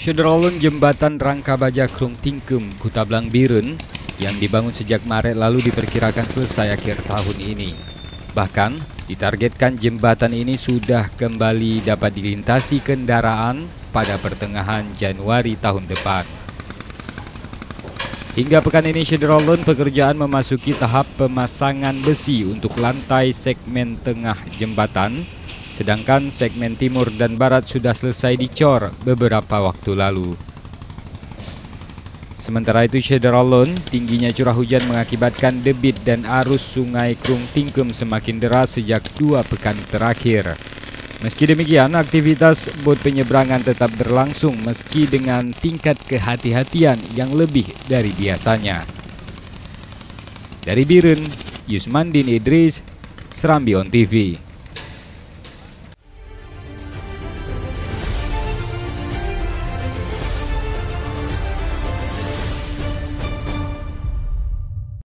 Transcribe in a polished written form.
Syederolun jembatan Rangka Baja Krung Tingkem, Kutablang Biren yang dibangun sejak Maret lalu diperkirakan selesai akhir tahun ini. Bahkan ditargetkan jembatan ini sudah kembali dapat dilintasi kendaraan pada pertengahan Januari tahun depan. Hingga pekan ini Syederolun pekerjaan memasuki tahap pemasangan besi untuk lantai segmen tengah jembatan, sedangkan segmen timur dan barat sudah selesai dicor beberapa waktu lalu. Sementara itu Syederolun, tingginya curah hujan mengakibatkan debit dan arus sungai Krung Tingkem semakin deras sejak 2 pekan terakhir. Meski demikian, aktivitas bot penyeberangan tetap berlangsung meski dengan tingkat kehati-hatian yang lebih dari biasanya. Dari Biren, Yusmandin Idris, Serambi On TV.